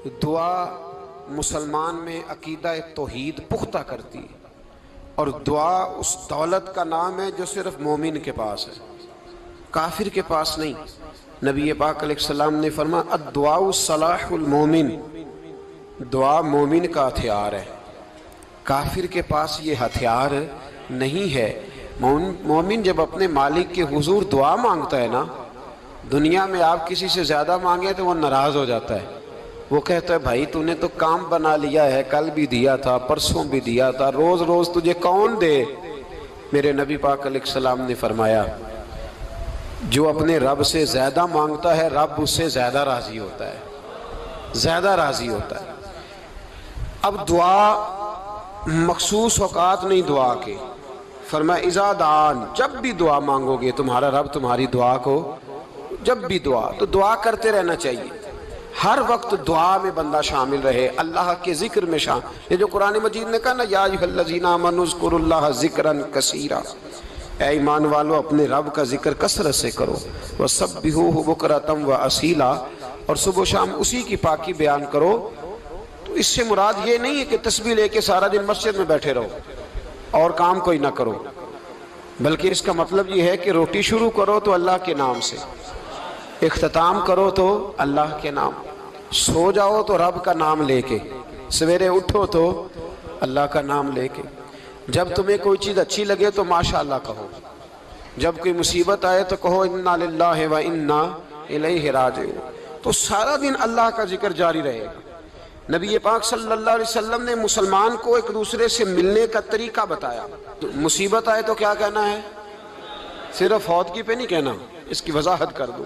دعا مسلمان میں عقیدہ توحید پختہ کرتی ہے، اور دعا اس دولت کا نام ہے جو صرف مومن کے پاس ہے، کافر کے پاس نہیں۔ نبی پاک علیہ السلام نے فرمایا الدعاء صلاح المومن، دعا مومن کا ہتھیار ہے، کافر کے پاس یہ ہتھیار نہیں ہے۔ مومن جب اپنے مالک کے حضور دعا مانگتا ہے نا، دنیا میں آپ کسی سے زیادہ مانگیں تو وہ ناراض ہو جاتا ہے، وہ کہتا ہے بھائی تو نے تو کام بنا لیا ہے، کل بھی دیا تھا، پرسوں بھی دیا تھا، روز روز تجھے کون دے؟ میرے نبی پاک علیہ السلام نے فرمایا جو اپنے رب سے زیادہ مانگتا ہے رب اس سے زیادہ راضی ہوتا ہے، زیادہ راضی ہوتا ہے۔ اب دعا مخصوص اوقات نہیں دعا کے، فرمایا اذا دعان، جب بھی دعا مانگو گے تمہارا رب تمہاری دعا کو، جب بھی دعا تو دعا کرتے رہنا چاہیے، ہر وقت دعا میں بندہ شامل رہے، اللہ کے ذکر میں شامل۔ یہ جو قرآن مجید نے کہا نا یا ایھا الذین آمنوا اذکروا اللہ ذکرا کثیرا، اے ایمان والو اپنے رب کا ذکر کثرت سے کرو، وسبحوہ بکرۃ واصیلا، اور صبح و شام اسی کی پاکی بیان کرو۔ تو اس سے مراد یہ نہیں ہے کہ تسبیح لے کے سارا دن مسجد میں بیٹھے رہو اور کام کوئی نہ کرو، بلکہ اس کا مطلب یہ ہے کہ روٹی شروع کرو تو اللہ کے نام سے، اختتام کرو تو اللہ کے نام، سو جاؤ تو رب کا نام لے کے، سویرے اٹھو تو اللہ کا نام لے کے، جب تمہیں کوئی چیز اچھی لگے تو ماشاءاللہ کہو، جب کوئی مصیبت آئے تو کہو انا للہ و انا الیہ راجعون۔ تو سارا دن اللہ کا ذکر جاری رہے گا۔ نبی پاک صلی اللہ علیہ وسلم نے مسلمان کو ایک دوسرے سے ملنے کا طریقہ بتایا۔ مصیبت آئے تو کیا کہنا ہے؟ صرف فوت کی پہ نہیں کہنا، اس کی وضاحت کر دو۔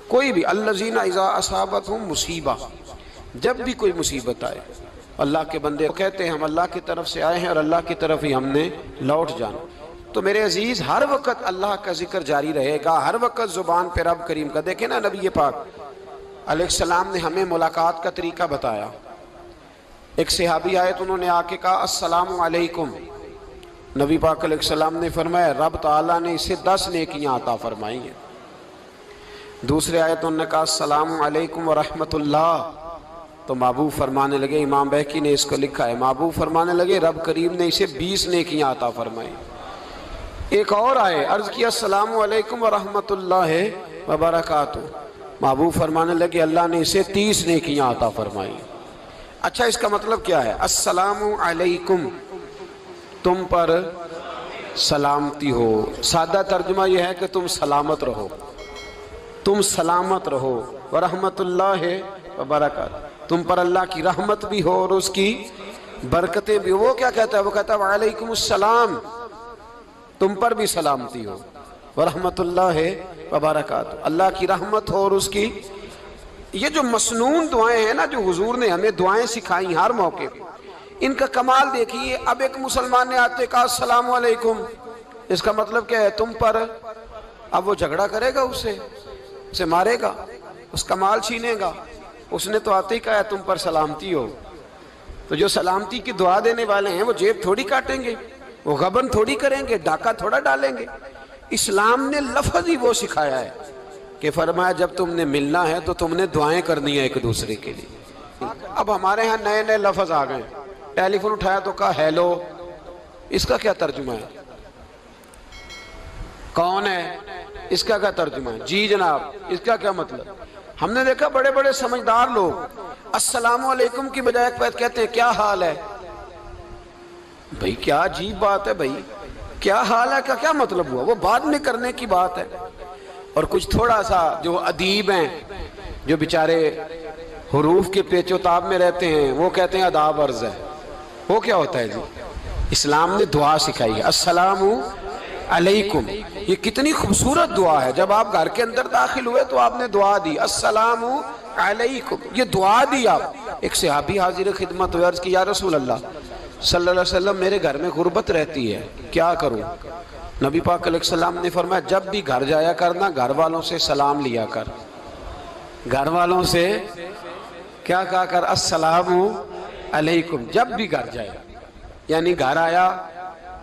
کوئی بھی الذین اذا اصابتہم مصیبہ، جب بھی کوئی مصیبت آئے، اللہ کے بندے کہتے ہیں ہم اللہ کی طرف سے آئے ہیں اور اللہ کی طرف ہی ہم نے لوٹ جانا۔ تو میرے عزیز ہر وقت اللہ کا ذکر جاری رہے گا، ہر وقت زبان پہ رب کریم کا۔ دیکھیں نا نبی پاک علیہ السلام نے ہمیں ملاقات کا طریقہ بتایا۔ ایک صحابی آئے تو انہوں نے آ کے کہا السلام علیکم، نبی پاک علیہ السلام نے فرمایا رب تعالیٰ نے اسے 10 نیکیاں عطا فرمائی ہیں۔ دوسرے آئے تو انہوں نے کہا السلام علیکم ورحمۃ اللہ، تو محبوب فرمانے لگے، امام بہقی نے اس کو لکھا ہے، محبوب فرمانے لگے رب کریم نے اسے 20 نیکیاں عطا فرمائی۔ ایک اور آئے، عرض کیا السلام علیکم ورحمۃ اللہ وبرکاتہ، محبوب فرمانے لگے اللہ نے اسے 30 نیکیاں عطا فرمائی۔ اچھا اس کا مطلب کیا ہے؟ السلام علیکم، تم پر سلامتی ہو، سادہ ترجمہ یہ ہے کہ تم سلامت رہو، تم سلامت رہو، ورحمۃ اللہ وبرکاتہ، تم پر اللہ کی رحمت بھی ہو اور اس کی برکتیں بھی ہو۔ وہ کیا کہتا ہے؟ وہ کہتا ہے وعلیکم السلام، تم پر بھی سلامتی ہو، ورحمۃ اللہ وبرکاتہ، اللہ کی رحمت ہو اور اس کی۔ یہ جو مسنون دعائیں ہیں نا جو حضور نے ہمیں دعائیں سکھائیں ہر موقع پہ، ان کا کمال دیکھیے۔ اب ایک مسلمان نے آتے کہا السلام علیکم، اس کا مطلب کیا ہے؟ تم پر۔ اب وہ جھگڑا کرے گا اسے مارے گا، اس کا مال چھینے گا؟ اس نے تو آتے ہی کہا ہے تم پر سلامتی ہو۔ تو جو سلامتی کی دعا دینے والے ہیں وہ جیب تھوڑی کاٹیں گے، وہ غبن تھوڑی کریں گے، ڈاکہ تھوڑا ڈالیں گے۔ اسلام نے لفظ ہی وہ سکھایا ہے کہ فرمایا جب تم نے ملنا ہے تو تم نے دعائیں کرنی ہیں ایک دوسرے کے لیے۔ اب ہمارے ہاں نئے نئے لفظ آ گئے، ٹیلی فون اٹھایا تو کہا ہیلو، اس کا کیا ترجمہ ہے؟ کون ہے، اس کا کیا ترجمہ ہے؟ جی جناب، اس کا کیا مطلب؟ ہم نے دیکھا بڑے بڑے سمجھدار لوگ السلام علیکم کی بجائے کہتے ہیں کیا حال ہے۔ بھئی کیا عجیب بات ہے، بھئی کیا حال ہے کا کیا مطلب ہوا؟ وہ بعد میں کرنے کی بات ہے۔ اور کچھ تھوڑا سا جو ادیب ہیں، جو بیچارے حروف کے پیچ و تاب میں رہتے ہیں، وہ کہتے ہیں آداب عرض ہے۔ وہ کیا ہوتا ہے جی؟ اسلام نے دعا سکھائی ہے السلام علیکم، یہ کتنی خوبصورت دعا ہے۔ جب آپ گھر کے اندر داخل ہوئے تو آپ نے دعا دی السلام علیکم، یہ دعا دی آپ۔ ایک صحابی حاضر خدمت ہوئے، عرض کی یا رسول اللہ صلی اللہ علیہ وسلم میرے گھر میں غربت رہتی ہے، کیا کروں؟ نبی پاک علیہ السلام نے فرمایا جب بھی گھر جایا کرنا گھر والوں سے سلام لیا کر، گھر والوں سے کیا کہا کر؟ السلام علیکم، جب بھی گھر جائے۔ یعنی گھر آیا،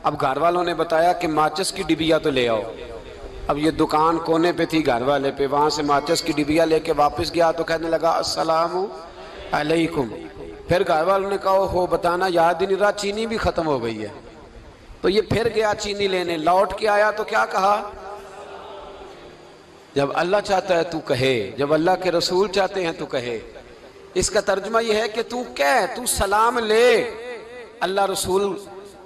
اب گھر والوں نے بتایا کہ ماچس کی ڈبیا تو لے آؤ۔ اب یہ دکان کونے پہ تھی گھر والے پہ، وہاں سے ماچس کی ڈبیا لے کے واپس گیا تو کہنے لگا السلام علیکم. پھر گھر والوں نے کہا ہو بتانا یاد ہی نہیں رہا، چینی بھی ختم ہو گئی ہے. تو یہ پھر گیا چینی لینے، لوٹ کے آیا تو کیا کہا؟ جب اللہ چاہتا ہے تو کہے، جب اللہ کے رسول چاہتے ہیں تو کہے. اس کا ترجمہ یہ ہے کہ تو کہہ، تو سلام لے. اللہ رسول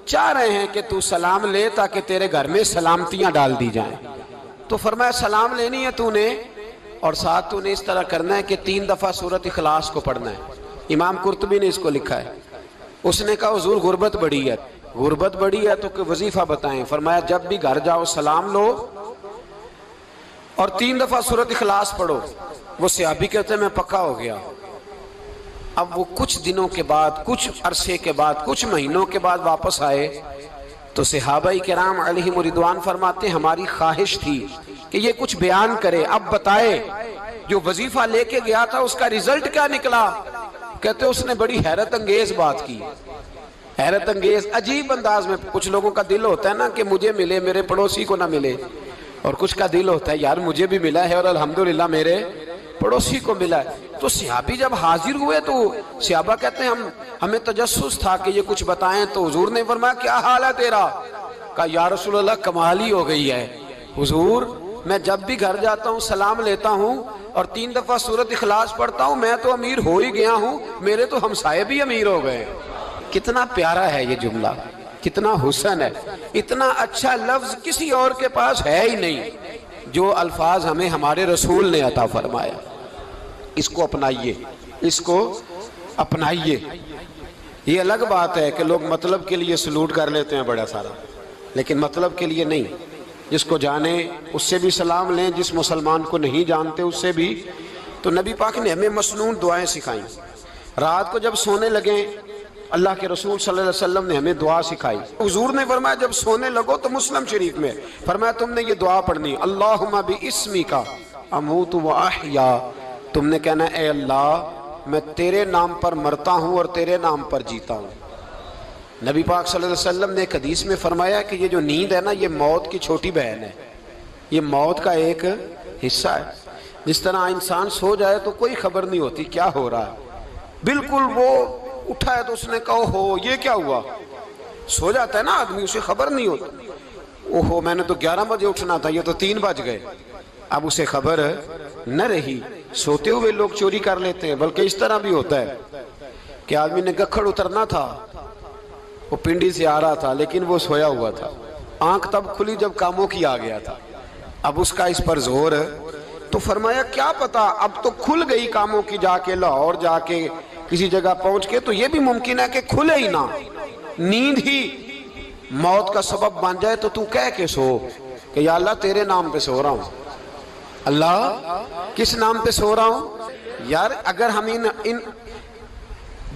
چاہ رہے ہیں کہ تو سلام لے تاکہ تیرے گھر میں سلامتیاں ڈال دی جائیں. تو فرمایا سلام لینی ہے تو نے، اور ساتھ تو نے اس طرح کرنا ہے کہ 3 دفعہ سورۃ اخلاص کو پڑھنا ہے. امام قرطبی نے اس کو لکھا ہے. اس نے کہا حضور غربت بڑی ہے. غربت بڑی ہے تو کہ وظیفہ بتائیں. فرمایا جب بھی گھر جاؤ سلام لو اور 3 دفعہ سورۃ اخلاص پڑھو. وہ صحابی کہتے ہیں میں پکا ہو گیا. اب وہ کچھ دنوں کے بعد، کچھ عرصے کے بعد، کچھ مہینوں کے بعد واپس آئے تو صحابہ کرام علیہم رضوان فرماتے ہیں ہماری خواہش تھی کہ یہ کچھ بیان کرے، اب بتائے جو وظیفہ لے کے گیا تھا اس کا رزلٹ کیا نکلا. کہتے اس نے بڑی حیرت انگیز بات کی، حیرت انگیز عجیب انداز میں. کچھ لوگوں کا دل ہوتا ہے نا کہ مجھے ملے میرے پڑوسی کو نہ ملے، اور کچھ کا دل ہوتا ہے یار مجھے بھی ملا ہے اور الحمدللہ میرے پڑوسی کو ملا ہے. تو صحابی جب حاضر ہوئے تو صحابہ کہتے ہیں ہمیں تجسس تھا کہ یہ کچھ بتائیں. تو حضور نے فرمایا کیا حال ہے تیرا؟ کہا یا رسول اللہ کمال ہی ہو گئی ہے حضور، میں جب بھی گھر جاتا ہوں سلام لیتا ہوں اور 3 دفعہ سورۃ اخلاص پڑھتا ہوں. میں تو امیر ہو ہی گیا ہوں، میرے تو ہمسائے بھی امیر ہو گئے. کتنا پیارا ہے یہ جملہ، کتنا حسن ہے. اتنا اچھا لفظ کسی اور کے پاس ہے ہی نہیں جو الفاظ ہمیں ہمارے رسول نے عطا فرمایا. اس کو اپنائیے، اس کو اپنائیے. یہ الگ بات ہے کہ لوگ مطلب کے لیے سلوٹ کر لیتے ہیں بڑا سارا، لیکن مطلب کے لیے نہیں. جس کو جانے اس سے بھی سلام لیں، جس مسلمان کو نہیں جانتے اس سے بھی. تو نبی پاک نے ہمیں مسنون دعائیں سکھائیں. رات کو جب سونے لگیں اللہ کے رسول صلی اللہ علیہ وسلم نے ہمیں دعا سکھائی. حضور نے فرمایا جب سونے لگو تو مسلم شریف میں فرمایا تم نے یہ دعا پڑھنی، اللہم باسمک اموت و احیا. تم نے کہنا اے اللہ میں تیرے نام پر مرتا ہوں اور تیرے نام پر جیتا ہوں. نبی پاک صلی اللہ علیہ وسلم نے ایک حدیث میں فرمایا کہ یہ جو نیند ہے نا یہ موت کی چھوٹی بہن ہے، یہ موت کا ایک حصہ ہے. جس طرح انسان سو جائے تو کوئی خبر نہیں ہوتی کیا ہو رہا ہے، بالکل وہ اٹھا ہے تو اس نے کہا ہو یہ کیا ہوا. سو جاتا ہے نا آدمی، اسے خبر نہیں ہوتی. اوہو میں نے تو 11 بجے اٹھنا تھا، یہ تو 3 بج گئے. اب اسے خبر نہ رہی. سوتے ہوئے لوگ چوری کر لیتے ہیں. بلکہ اس طرح بھی ہوتا ہے کہ آدمی نے گکھڑ اترنا تھا، وہ پنڈی سے آ رہا تھا لیکن وہ سویا ہوا تھا. آنکھ تب کھلی جب کاموں کی آ گیا تھا. اب اس کا اس پر زور. تو فرمایا کیا پتا اب تو کھل گئی کاموں کی، جا کے لاہور جا کے کسی جگہ پہنچ کے. تو یہ بھی ممکن ہے کہ کھلے ہی نہ، نیند ہی موت کا سبب بن جائے. تو کہہ کے سو کہ یا اللہ تیرے نام پہ سو رہا ہوں. اللہ کس نام پہ سو رہا ہوں؟ یار اگر ہم ان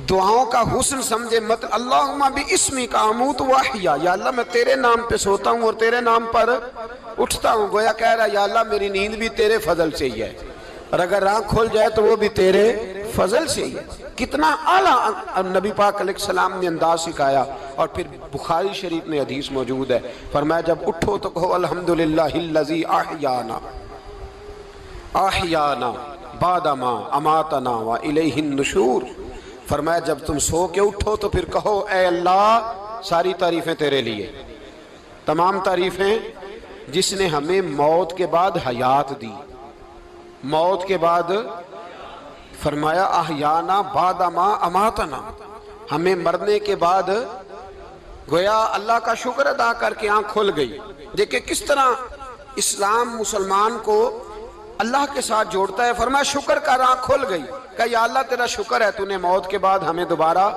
دعاؤں کا حسن سمجھے مت اللہم باسمک اموت و احیا، یا اللہ میں تیرے نام پہ سوتا ہوں اور تیرے نام پر اٹھتا ہوں. گویا کہہ رہا یا اللہ میری نیند بھی تیرے فضل سے ہی ہے، اور اگر آنکھ کھل جائے تو وہ بھی تیرے فضل سے ہی ہے. کتنا اعلیٰ نبی پاک علیہ السلام نے انداز سکھایا. اور پھر بخاری شریف میں حدیث موجود ہے، فرمایا جب اٹھو تو کہو الحمدللہ الذی احیانا بعد ما اماتنا والیہ النشور. فرمایا جب تم سو کے اٹھو تو پھر کہو اے اللہ ساری تعریفیں تیرے لیے، تمام تعریفیں جس نے ہمیں موت کے بعد حیات دی. موت کے بعد فرمایا احیانا بعد ما اماتنا، ہمیں مرنے کے بعد گویا اللہ کا شکر ادا کر کے آنکھ کھل گئی. دیکھیں کس طرح اسلام مسلمان کو اللہ کے ساتھ جوڑتا ہے. فرمایا شکر کر، آنکھ کھل گئی. کہ یا اللہ تیرا شکر ہے تو نے موت کے بعد ہمیں دوبارہ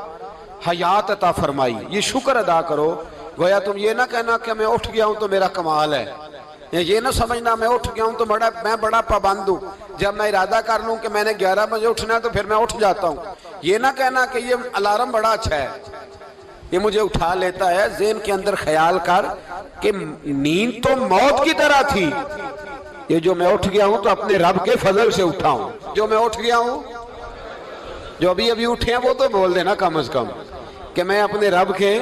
حیات عطا فرمائی، یہ شکر ادا کرو. گویا تم یہ نہ کہنا کہ میں اٹھ گیا ہوں تو میرا کمال ہے، یہ نہ سمجھنا میں اٹھ گیا ہوں تو میں بڑا پابند ہوں. جب میں ارادہ کر لوں کہ میں نے 11 بجے اٹھنا ہے تو پھر میں اٹھ جاتا ہوں. یہ نہ کہنا کہ یہ الارم بڑا اچھا ہے، یہ مجھے اٹھا لیتا ہے. ذہن کے اندر خیال کر کہ نیند تو موت کی طرح تھی، یہ جو میں اٹھ گیا ہوں تو اپنے رب کے فضل سے اٹھا ہوں. جو میں اٹھ گیا ہوں، جو ابھی اٹھے ہیں وہ تو بول دینا کم از کم کہ میں اپنے رب کے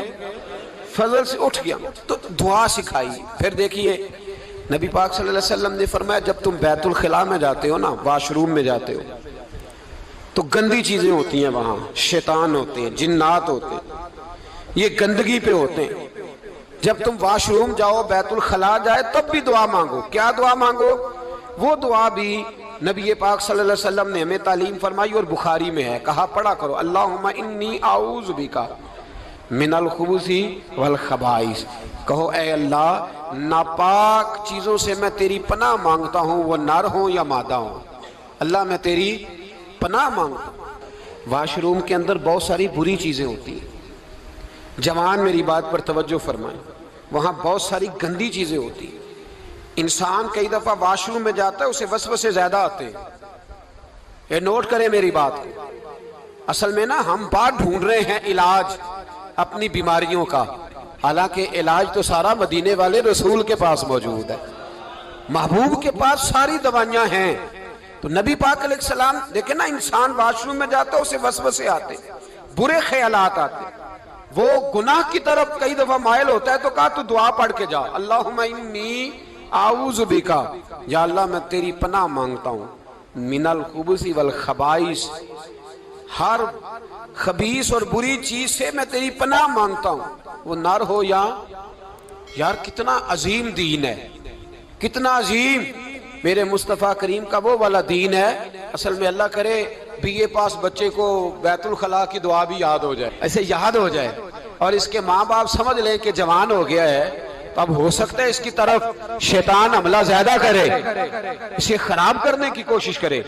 فضل سے اٹھ گیا. تو دعا سکھائی. پھر دیکھیے نبی پاک صلی اللہ علیہ وسلم نے فرمایا جب تم بیت الخلاء میں جاتے ہو نا، واش روم میں جاتے ہو، تو گندی چیزیں ہوتی ہیں وہاں، شیطان ہوتے ہیں، جنات ہوتے ہیں، یہ گندگی پہ ہوتے ہیں۔ جب تم واش روم جاؤ، بیت الخلاء جائے، تب بھی دعا مانگو۔ کیا دعا مانگو؟ وہ دعا بھی نبی پاک صلی اللہ علیہ وسلم نے ہمیں تعلیم فرمائی اور بخاری میں ہے، کہا پڑھا کرو، اللہم انی اعوذ بک من الخبث والخبائث۔ کہو اے اللہ، ناپاک چیزوں سے میں تیری پناہ مانگتا ہوں، وہ نر ہوں یا مادہ ہوں۔ اللہ میں تیری پناہ مانگتا ہوں۔ واش روم کے اندر بہت ساری بری چیزیں ہوتی ہیں، جوان میری بات پر توجہ فرمائیں، وہاں بہت ساری گندی چیزیں ہوتی ہیں۔ انسان کئی دفعہ واش روم میں جاتا ہے، اسے وسوسے زیادہ آتے ہیں، یہ نوٹ کریں میری بات کو۔ اصل میں نا ہم بات ڈھونڈ رہے ہیں علاج اپنی بیماریوں کا، حالانکہ علاج تو سارا مدینے والے رسول کے پاس موجود ہے، محبوب کے پاس ساری دوائیاں ہیں۔ تو نبی پاک علیہ السلام دیکھیں نا، انسان واش روم میں جاتا ہے، اسے وسوسے آتے، برے خیالات آتے، وہ گناہ کی طرف کئی دفعہ مائل ہوتا ہے، تو کہا تو دعا پڑھ کے جا، اللہم انی اعوذ بک، یا اللہ میں تیری پناہ مانگتا ہوں، من الخبث والخبائث، ہر خبیث اور بری چیز سے میں تیری پناہ مانگتا ہوں، وہ نر ہو یا یار کتنا عظیم دین ہے، کتنا عظیم میرے مصطفیٰ کریم کا وہ والا دین ہے۔ اصل میں اللہ کرے بی اے پاس بچے کو بیت الخلاء کی دعا بھی یاد ہو جائے، ایسے یاد ہو جائے، اور اس کے ماں باپ سمجھ لیں کہ جوان ہو گیا ہے، تو اب ہو سکتا ہے اس کی طرف شیطان حملہ زیادہ کرے، اسے خراب کرنے کی کوشش کرے،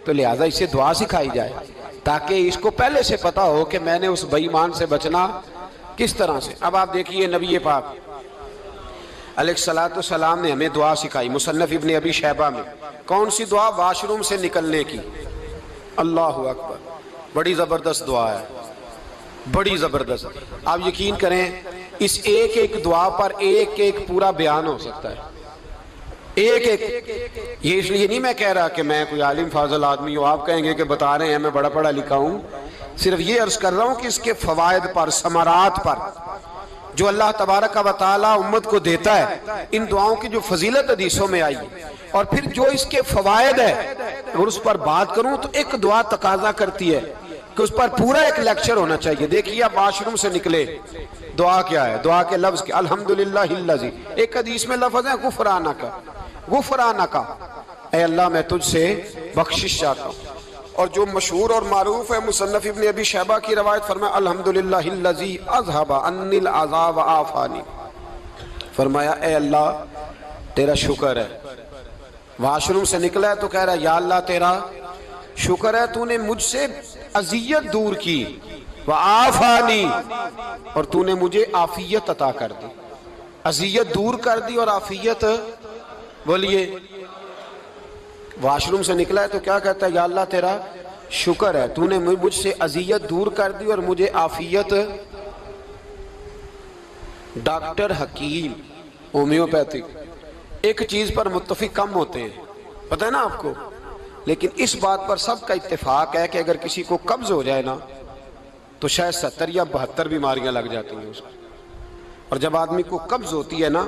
تو لہٰذا اسے دعا سکھائی جائے تاکہ اس کو پہلے سے پتا ہو کہ میں نے اس بے ایمان سے بچنا کس طرح سے۔ اب آپ دیکھیے نبی پاک علیہ السلام نے ہمیں دعا سکھائی، مصنف ابن ابی شیبہ میں۔ کون سی دعا؟ واش روم سے نکلنے کی۔ اللہ اکبر، بڑی زبردست دعا ہے، بڑی زبردست۔ آپ یقین کریں اس ایک ایک دعا پر ایک ایک پورا بیان ہو سکتا ہے، ایک ایک۔ یہ اس لیے نہیں میں کہہ رہا کہ میں کوئی عالم فاضل آدمی ہوں، آپ کہیں گے کہ بتا رہے ہیں میں بڑا پڑھا لکھا ہوں، صرف یہ عرض کر رہا ہوں کہ اس کے فوائد پر، ثمرات پر جو اللہ تبارک و تعالی امت کو دیتا ہے، ان دعاؤں کی جو فضیلت حدیثوں میں آئی، اور پھر جو اس کے فوائد ہے، اگر اس پر بات کروں تو ایک دعا تقاضا کرتی ہے کہ اس پر پورا ایک لیکچر ہونا چاہیے۔ دیکھیے آپ واش روم سے نکلے، دعا کیا ہے؟ دعا کے لفظ کیا؟ الحمدللہ الذی، ایک حدیث میں لفظ ہے غفرانک، غفرانک، اے اللہ میں تجھ سے بخشش چاہتا ہوں۔ اور جو مشہور اور معروف ہے، مصنف ابن ابی شیبہ کی روایت، فرمایا الحمدللہ الذی اذھب عنی العذا وعافانی، فرمایا اے اللہ تیرا شکر ہے۔ واش روم سے نکلا ہے تو کہہ رہا ہے یا اللہ تیرا شکر ہے، تو نے مجھ سے اذیت دور کی، وعافانی، اور تو نے مجھے عافیت عطا کر دی، اذیت دور کر دی اور عافیت۔ بولیے، واش روم سے نکلا ہے تو کیا کہتا ہے؟ یا اللہ تیرا شکر ہے، تو نے مجھ سے اذیت دور کر دی اور مجھے عافیت۔ ڈاکٹر حکیم ہومیوپیتھک ایک چیز پر متفق کم ہوتے ہیں، پتہ ہے نا آپ کو، لیکن اس بات پر سب کا اتفاق ہے کہ اگر کسی کو قبض ہو جائے نا تو شاید 70 یا 72 بیماریاں لگ جاتی ہیں اس کو۔ اور جب آدمی کو قبض ہوتی ہے نا،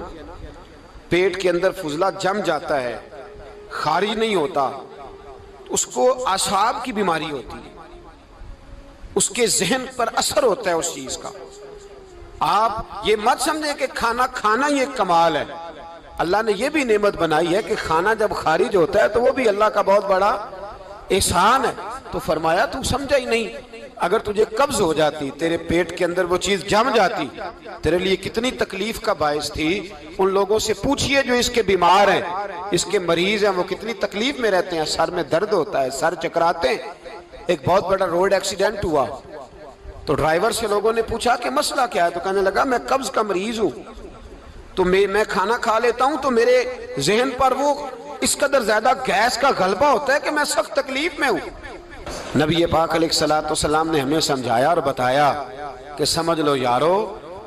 پیٹ کے اندر فضلہ جم جاتا ہے، خارج نہیں ہوتا، اس کو اعصاب کی بیماری ہوتی ہے، اس کے ذہن پر اثر ہوتا ہے اس چیز کا۔ آپ یہ مت سمجھیں کہ کھانا کھانا یہ ایک کمال ہے، اللہ نے یہ بھی نعمت بنائی ہے کہ کھانا جب خارج ہوتا ہے تو وہ بھی اللہ کا بہت بڑا احسان ہے۔ تو فرمایا تو سمجھا ہی نہیں، اگر تجھے قبض ہو جاتی، تیرے پیٹ کے اندر وہ چیز جم جاتی، تیرے لیے کتنی تکلیف کا باعث تھی۔ ان لوگوں سے پوچھئے جو اس کے بیمار ہیں، اس کے مریض ہیں، وہ کتنی تکلیف میں رہتے ہیں، سر میں درد ہوتا ہے، سر چکراتے ہیں۔ ایک بہت بڑا روڈ ایکسیڈنٹ ہوا تو ڈرائیور سے لوگوں نے پوچھا کہ مسئلہ کیا ہے، تو کہنے لگا میں قبض کا مریض ہوں، تو میں کھانا کھا لیتا ہوں تو میرے ذہن پر وہ اس قدر زیادہ گیس کا غلبہ ہوتا ہے کہ میں سخت تکلیف میں ہوں۔ نبی پاک علیہ السلام نے ہمیں سمجھایا اور بتایا کہ سمجھ لو یارو،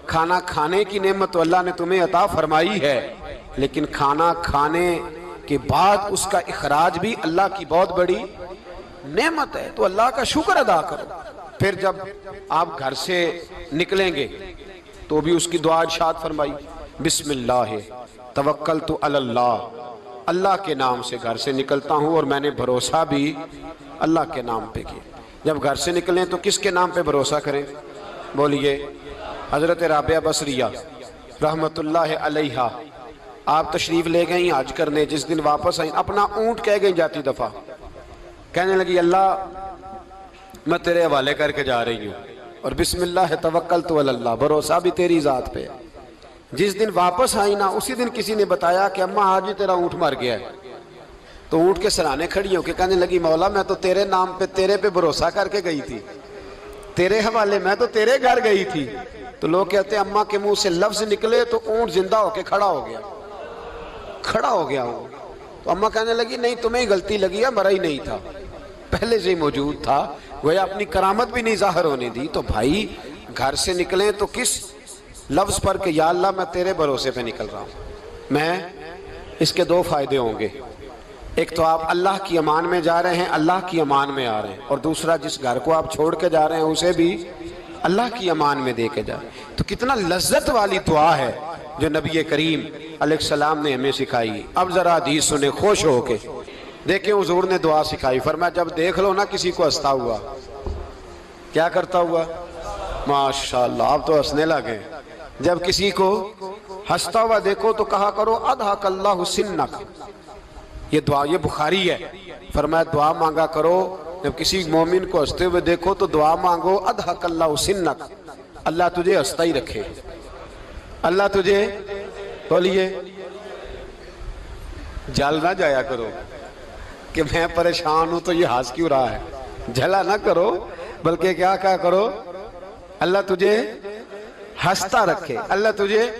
کھانا کھانے کی نعمت تو اللہ نے تمہیں عطا فرمائی ہے، لیکن کھانا کھانے کے بعد اس کا اخراج بھی اللہ کی بہت بڑی نعمت ہے، تو اللہ کا شکر ادا کرو۔ پھر جب آپ گھر سے نکلیں گے تو بھی اس کی دعا ارشاد فرمائی، بسم اللہ توکلت علی اللہ، اللہ کے نام سے گھر سے نکلتا ہوں اور میں نے بھروسہ بھی اللہ کے نام پہ کیا۔ جب گھر سے نکلیں تو کس کے نام پہ بھروسہ کریں؟ بولیے حضرت رابعہ بصریہ رحمت اللہ علیہا، آپ تشریف لے گئیں حج کرنے، جس دن واپس آئیں اپنا اونٹ کہہ گئیں جاتی دفعہ، کہنے لگی اللہ میں تیرے حوالے کر کے جا رہی ہوں اور بسم اللہ توکلت علی اللہ، بھروسہ بھی تیری ذات پہ ہے۔ جس دن واپس آئی نا اسی دن کسی نے بتایا کہ اماں آج ہی تیرا اونٹ مر گیا ہے، تو اونٹ کے سرانے کھڑی ہو کے کہنے لگی مولا میں تو تیرے نام پہ تیرے پہ بھروسہ کر کے گئی تھی، تیرے حوالے، میں تو تیرے گھر گئی تھی۔ تو لوگ کہتے ہیں اماں کے منہ سے لفظ نکلے تو اونٹ زندہ ہو کے کھڑا ہو گیا، کھڑا ہو گیا وہ۔ تو اماں کہنے لگی نہیں تمہیں ہی غلطی لگی ہے، مرا ہی نہیں تھا، پہلے سے ہی موجود تھا، گویا اپنی کرامت بھی نہیں ظاہر ہونے دی۔ تو بھائی گھر سے نکلیں تو کس لفظ پر کہ یا اللہ میں تیرے بھروسے پہ نکل رہا ہوں میں، اس کے دو فائدے ہوں گے، ایک تو آپ اللہ کی امان میں جا رہے ہیں، اللہ کی امان میں آ رہے ہیں، اور دوسرا جس گھر کو آپ چھوڑ کے جا رہے ہیں اسے بھی اللہ کی امان میں دے کے جا رہے ہیں۔ تو کتنا لذت والی دعا ہے جو نبی کریم علیہ السلام نے ہمیں سکھائی۔ اب ذرا حدیث سنیں خوش ہو کے، دیکھیں حضور نے دعا سکھائی، فرمایا جب دیکھ لو نا کسی کو ہنستا ہوا، کیا کرتا ہوا؟ ماشاءاللہ آپ تو ہنسنے لگے۔ جب کسی کو ہنستا ہوا دیکھو تو کہا کرو اضحک اللہ سنک، یہ دعا یہ بخاری ہے، فرمایا دعا مانگا کرو جب کسی مومن کو ہنستے ہوئے دیکھو تو دعا مانگو اضحک اللہ سنک، اللہ تجھے ہنستا ہی رکھے، اللہ تجھے، بولیے جل نہ جایا کرو کہ میں پریشان ہوں تو یہ ہنس کیوں رہا ہے، جھلا نہ کرو، بلکہ کیا کہا کرو اللہ تجھے ہنستا رکھے، اللہ تجھے۔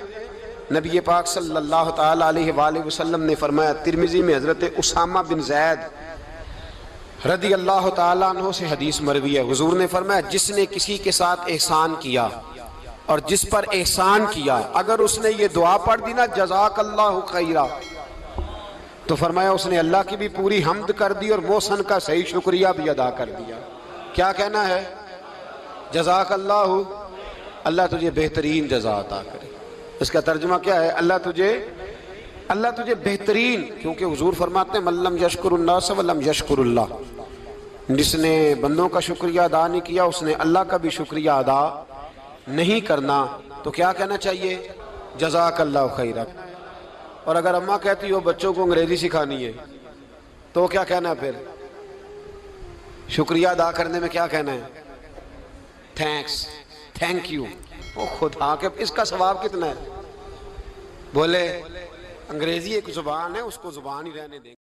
نبی پاک صلی اللہ تعالیٰ علیہ وآلہ وسلم نے فرمایا، ترمذی میں حضرت اسامہ بن زید رضی اللہ تعالیٰ عنہ سے حدیث مروی ہے، حضور نے فرمایا جس نے کسی کے ساتھ احسان کیا اور جس پر احسان کیا، اگر اس نے یہ دعا پڑھ دی نا جزاک اللہ خیرہ، تو فرمایا اس نے اللہ کی بھی پوری حمد کر دی اور محسن کا صحیح شکریہ بھی ادا کر دیا۔ کیا کہنا ہے؟ جزاک اللہ، اللہ تجھے بہترین جزا عطا کرے۔ اس کا ترجمہ کیا ہے؟ اللہ تجھے بہترین، کیونکہ حضور فرماتے ہیں من لم یشکر الناس ولم یشکر اللہ، جس نے بندوں کا شکریہ ادا نہیں کیا اس نے اللہ کا بھی شکریہ ادا نہیں کرنا۔ تو کیا کہنا چاہیے؟ جزاک اللہ خیرہ۔ اور اگر اماں کہتی ہو بچوں کو انگریزی سکھانی ہے تو کیا کہنا ہے پھر؟ شکریہ ادا کرنے میں کیا کہنا ہے؟ Thanks, thank you. وہ خدا کے اس کا ثواب کتنا ہے؟ بولے انگریزی ایک زبان ہے، اس کو زبان ہی رہنے دیں۔